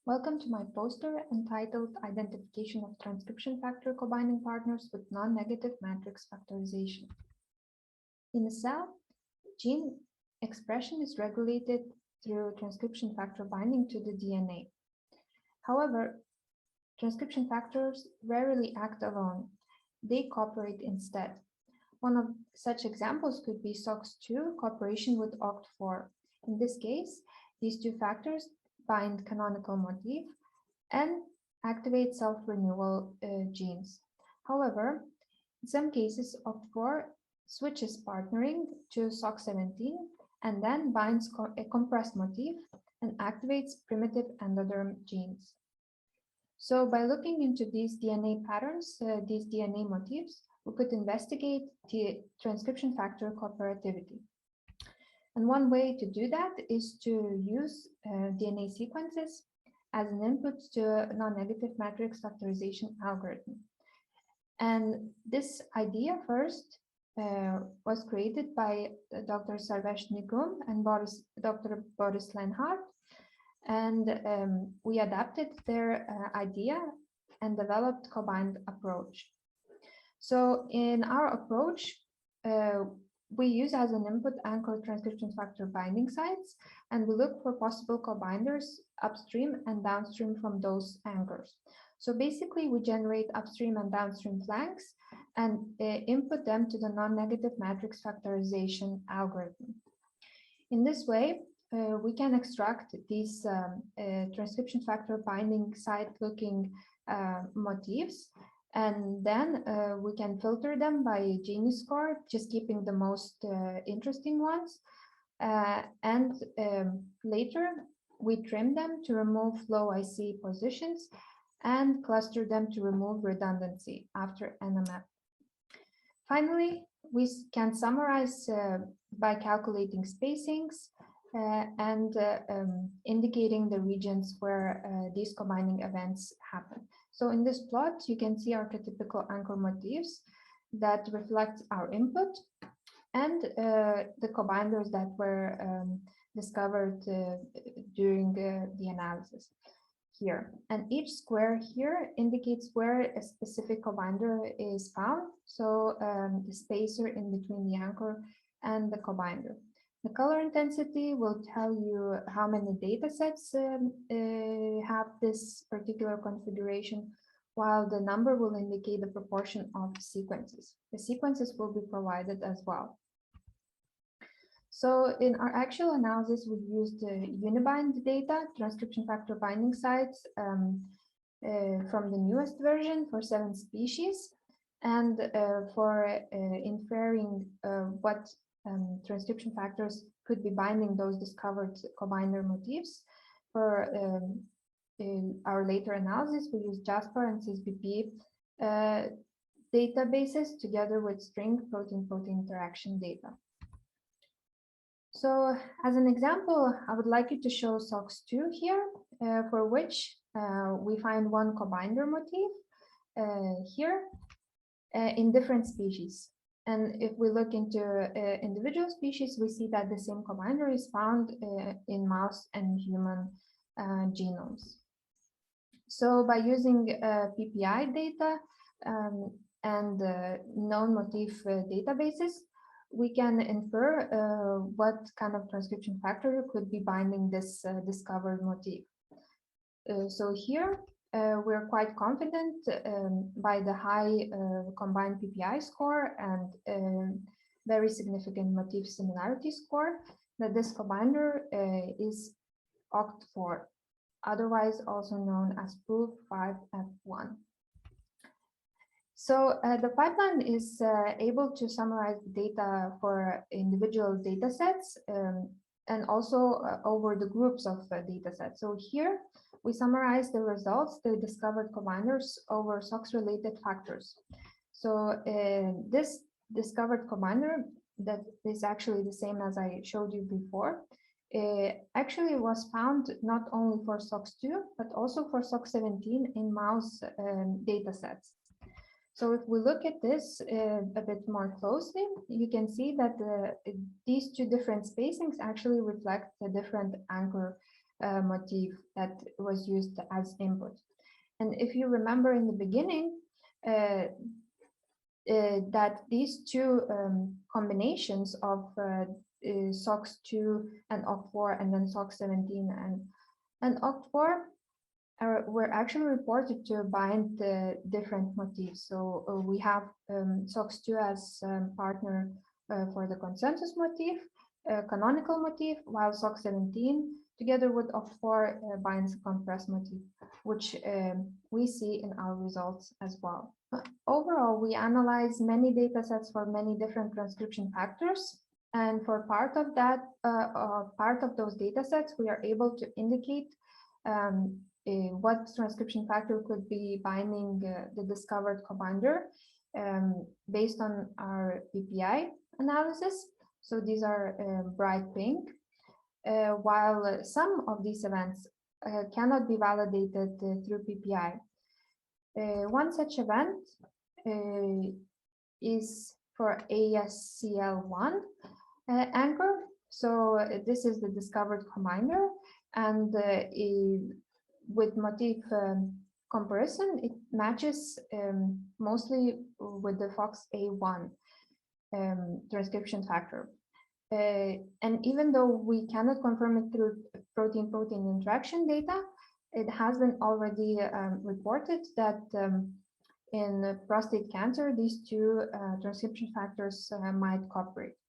Welcome to my poster entitled Identification of Transcription Factor Combining Partners with Non-Negative Matrix Factorization. In a cell, gene expression is regulated through transcription factor binding to the DNA. However, transcription factors rarely act alone. They cooperate instead. One of such examples could be SOX2 cooperation with OCT4. In this case, these two factors bind canonical motif and activate self-renewal genes. However, in some cases, OCT4 switches partnering to SOX-17 and then binds a compressed motif and activates primitive endoderm genes. So by looking into these DNA patterns, these DNA motifs, we could investigate the transcription factor cooperativity. And one way to do that is to use DNA sequences as an input to a non-negative matrix factorization algorithm. And this idea first was created by Dr. Sarvesh Nigum and Dr. Boris Lenhardt. And we adapted their idea and developed Cobind approach. So in our approach, we use as an input anchor transcription factor binding sites, and we look for possible cobinders upstream and downstream from those anchors. So basically, we generate upstream and downstream flanks and input them to the non-negative matrix factorization algorithm. In this way, we can extract these transcription factor binding site looking motifs. And then we can filter them by Gini score, just keeping the most interesting ones. And later, we trim them to remove low IC positions and cluster them to remove redundancy after NMF. Finally, we can summarize by calculating spacings and indicating the regions where these combining events happen. So in this plot, you can see archetypical anchor motifs that reflect our input and the cobinders that were discovered during the analysis here. And each square here indicates where a specific cobinder is found. So the spacer in between the anchor and the cobinder. The color intensity will tell you how many data sets have this particular configuration, while the number will indicate the proportion of sequences. The sequences will be provided as well. So in our actual analysis, we used Unibind data, transcription factor binding sites from the newest version for 7 species. And for inferring what transcription factors could be binding those discovered cobinder motifs. For in our later analysis, we use JASPAR and SysBP databases together with string protein-protein interaction data. So as an example, I would like you to show SOX2 here, for which we find one cobinder motif here in different species. And if we look into individual species, we see that the same cobinder is found in mouse and human genomes. So by using PPI data and known motif databases, we can infer what kind of transcription factor could be binding this discovered motif. So here, we're quite confident by the high combined PPI score and very significant motif similarity score that this cobinder is OCT4, otherwise also known as proof 5F1. So the pipeline is able to summarize the data for individual data sets and also over the groups of data sets. So here, we summarize the results, the discovered combiners over SOX-related factors. So this discovered combiner that is actually the same as I showed you before, actually was found not only for SOX2, but also for SOX-17 in mouse data sets. So if we look at this a bit more closely, you can see that these two different spacings actually reflect the different anchor motif that was used as input. And if you remember in the beginning, that these two combinations of SOX2 and OCT4 and then SOX17 and OCT4 were actually reported to bind the different motifs. So we have SOX2 as partner for the consensus motif, canonical motif, while SOX17 together with OCT4 binds a compressed motif, which we see in our results as well. Overall, we analyze many data sets for many different transcription factors. And for part of that, part of those data sets, we are able to indicate what transcription factor could be binding the discovered cobinder based on our PPI analysis. So these are bright pink, while some of these events cannot be validated through PPI. One such event is for ASCL1 anchor. So this is the discovered cobinder, and with motif comparison, it matches mostly with the FOXA1 transcription factor. And even though we cannot confirm it through protein-protein interaction data, it has been already reported that in prostate cancer, these two transcription factors might cooperate.